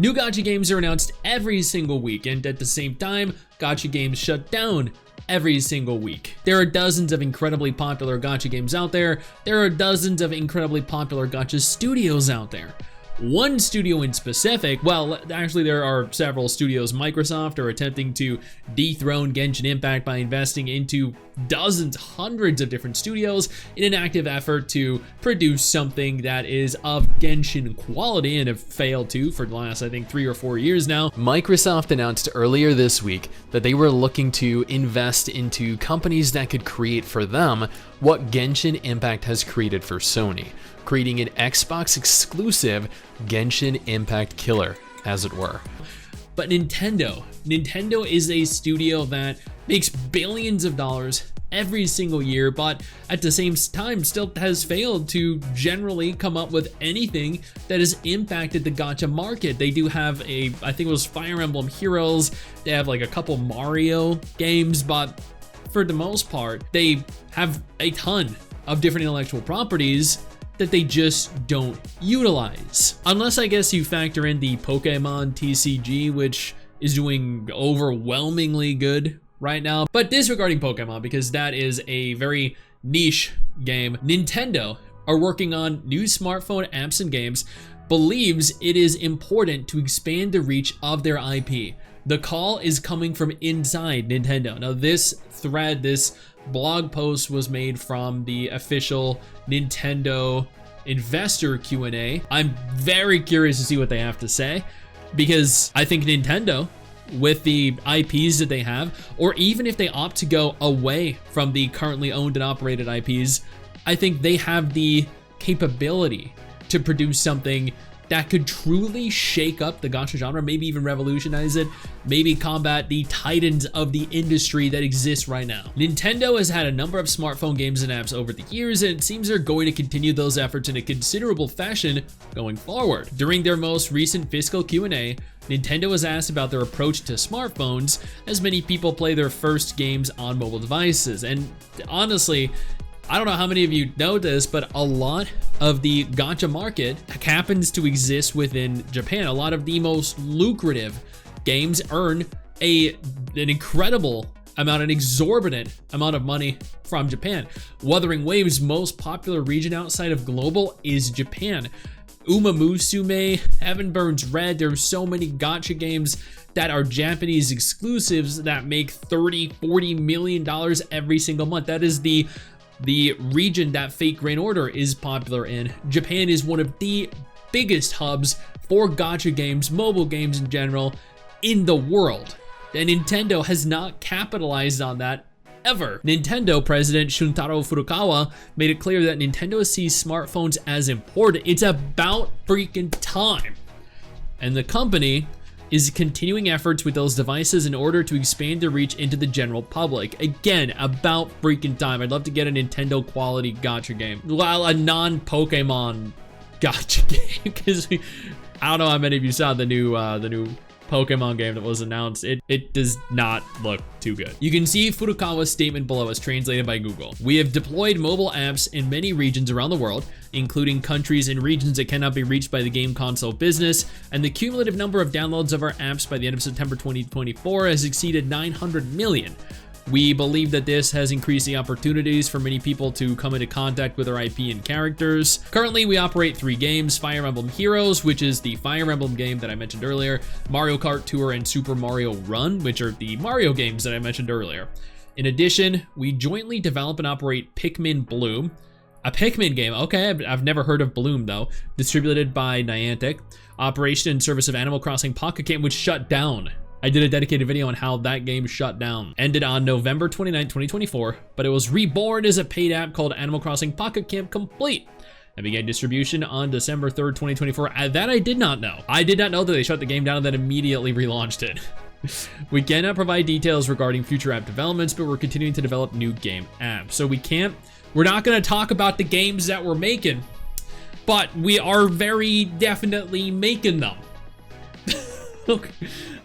New gacha games are announced every single week, and at the same time, gacha games shut down every single week. There are dozens of incredibly popular gacha games out there. There are dozens of incredibly popular gacha studios out there. One studio in specific, well, actually there are several studios. Microsoft are attempting to dethrone Genshin Impact by investing into dozens, hundreds of different studios in an active effort to produce something that is of Genshin quality, and have failed to for the last, I think, 3 or 4 years now. Microsoft announced earlier this week that they were looking to invest into companies that could create for them what Genshin Impact has created for Sony, creating an Xbox exclusive Genshin Impact killer, as it were. But Nintendo is a studio that makes billions of dollars every single year, but at the same time still has failed to generally come up with anything that has impacted the gacha market. They do have I think it was Fire Emblem Heroes, they have like a couple Mario games, but for the most part, they have a ton of different intellectual properties that they just don't utilize. Unless I guess you factor in the Pokemon TCG, which is doing overwhelmingly good right now. But disregarding Pokemon, because that is a very niche game, Nintendo are working on new smartphone apps and games, believes it is important to expand the reach of their IP. The call is coming from inside Nintendo. Now this blog post was made from the official Nintendo investor Q&A. I'm very curious to see what they have to say, because I think Nintendo, with the IPs that they have, or even if they opt to go away from the currently owned and operated IPs, I think they have the capability to produce something that could truly shake up the gacha genre, maybe even revolutionize it, maybe combat the titans of the industry that exists right now. Nintendo has had a number of smartphone games and apps over the years, and it seems they're going to continue those efforts in a considerable fashion going forward. During their most recent fiscal Q&A, Nintendo was asked about their approach to smartphones, as many people play their first games on mobile devices. And honestly, I don't know how many of you know this, but a lot of the gacha market happens to exist within Japan. A lot of the most lucrative games earn an incredible amount, an exorbitant amount of money from Japan. Wuthering Wave's most popular region outside of global is Japan. Uma Musume, Heaven Burns Red, there's so many gacha games that are Japanese exclusives that make $30-40 million every single month. That is the region that Fate Grand Order is popular in. Japan is one of the biggest hubs for gacha games, mobile games in general, in the world. And Nintendo has not capitalized on that ever. Nintendo president Shuntaro Furukawa made it clear that Nintendo sees smartphones as important. It's about freaking time. And the company is continuing efforts with those devices in order to expand their reach into the general public. Again, about freaking time. I'd love to get a Nintendo quality gacha game. Well, a non-Pokemon gacha game, because I don't know how many of you saw the new Pokemon game that was announced. It does not look too good. You can see Furukawa's statement below as translated by Google. We have deployed mobile apps in many regions around the world, including countries and regions that cannot be reached by the game console business, and the cumulative number of downloads of our apps by the end of September 2024 has exceeded 900 million. We believe that this has increased the opportunities for many people to come into contact with our IP and characters. Currently, we operate 3 games: Fire Emblem Heroes, which is the Fire Emblem game that I mentioned earlier, Mario Kart Tour, and Super Mario Run, which are the Mario games that I mentioned earlier. In addition, we jointly develop and operate Pikmin Bloom, a Pikmin game. Okay, I've never heard of Bloom though. Distributed by Niantic. Operation and service of Animal Crossing Pocket Camp, which shut down. I did a dedicated video on how that game shut down. Ended on November 29, 2024, but it was reborn as a paid app called Animal Crossing Pocket Camp Complete, and began distribution on December 3rd, 2024. That I did not know. I did not know that they shut the game down and then immediately relaunched it. We cannot provide details regarding future app developments, but we're continuing to develop new game apps. So we're not gonna talk about the games that we're making, but we are very definitely making them. Okay.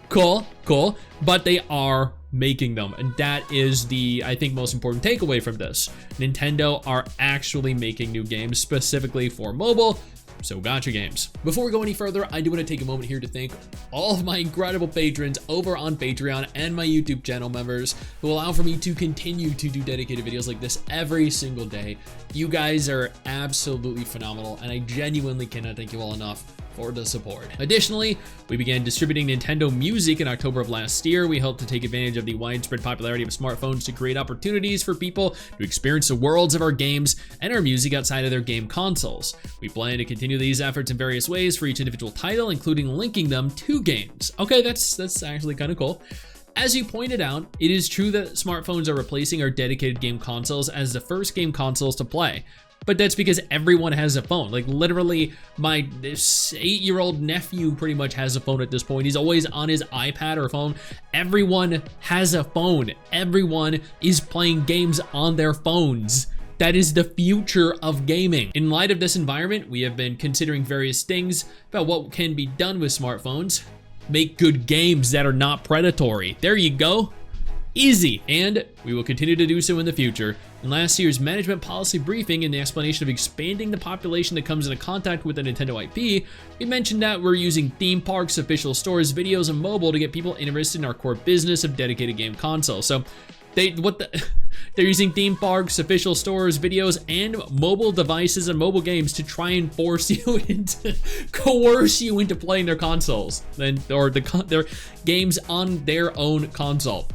Cool, but they are making them, and that is the, I think, most important takeaway from this. Nintendo are actually making new games specifically for mobile, so Gacha games. Before we go any further, I do want to take a moment here to thank all of my incredible patrons over on Patreon and my YouTube channel members who allow for me to continue to do dedicated videos like this every single day. You guys are absolutely phenomenal, and I genuinely cannot thank you all enough for the support. Additionally, we began distributing Nintendo Music in October of last year. We hope to take advantage of the widespread popularity of smartphones to create opportunities for people to experience the worlds of our games and our music outside of their game consoles. We plan to continue these efforts in various ways for each individual title, including linking them to games. Okay, that's actually kind of cool. As you pointed out, it is true that smartphones are replacing our dedicated game consoles as the first game consoles to play. But that's because everyone has a phone. Like literally my 8-year-old nephew pretty much has a phone at this point. He's always on his iPad or phone. Everyone has a phone. Everyone is playing games on their phones. That is the future of gaming. In light of this environment, we have been considering various things about what can be done with smartphones. Make good games that are not predatory. There you go. Easy, and we will continue to do so in the future. In last year's management policy briefing, in the explanation of expanding the population that comes into contact with the Nintendo IP, we mentioned that we're using theme parks, official stores, videos, and mobile to get people interested in our core business of dedicated game consoles. So they're using theme parks, official stores, videos, and mobile devices and mobile games to try and force you coerce you into playing their consoles, or their games on their own console.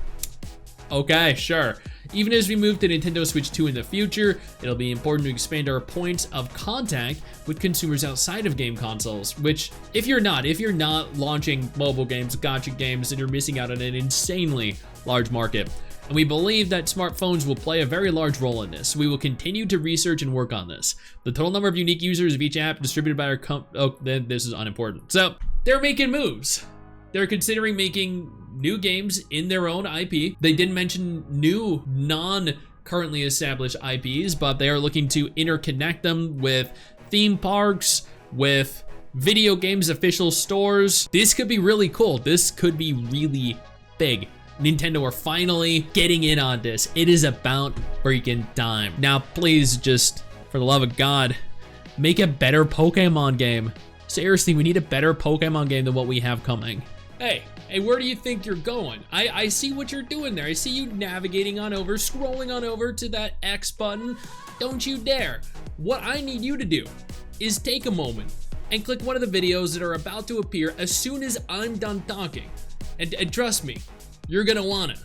Okay, sure. Even as we move to Nintendo Switch 2 in the future, it'll be important to expand our points of contact with consumers outside of game consoles, which if you're not launching mobile games, gacha games, then you're missing out on an insanely large market. And we believe that smartphones will play a very large role in this. We will continue to research and work on this. The total number of unique users of each app distributed by our this is unimportant. So they're making moves. They're considering making new games in their own IP. They didn't mention new non-currently established IPs, but they are looking to interconnect them with theme parks, with video games, official stores. This could be really cool. This could be really big. Nintendo are finally getting in on this. It is about freaking time. Now, please, just for the love of God, make a better Pokemon game. Seriously, we need a better Pokemon game than what we have coming. Hey, where do you think you're going? I see what you're doing there. I see you navigating on over, scrolling on over to that X button. Don't you dare. What I need you to do is take a moment and click one of the videos that are about to appear as soon as I'm done talking. And trust me, you're gonna want it.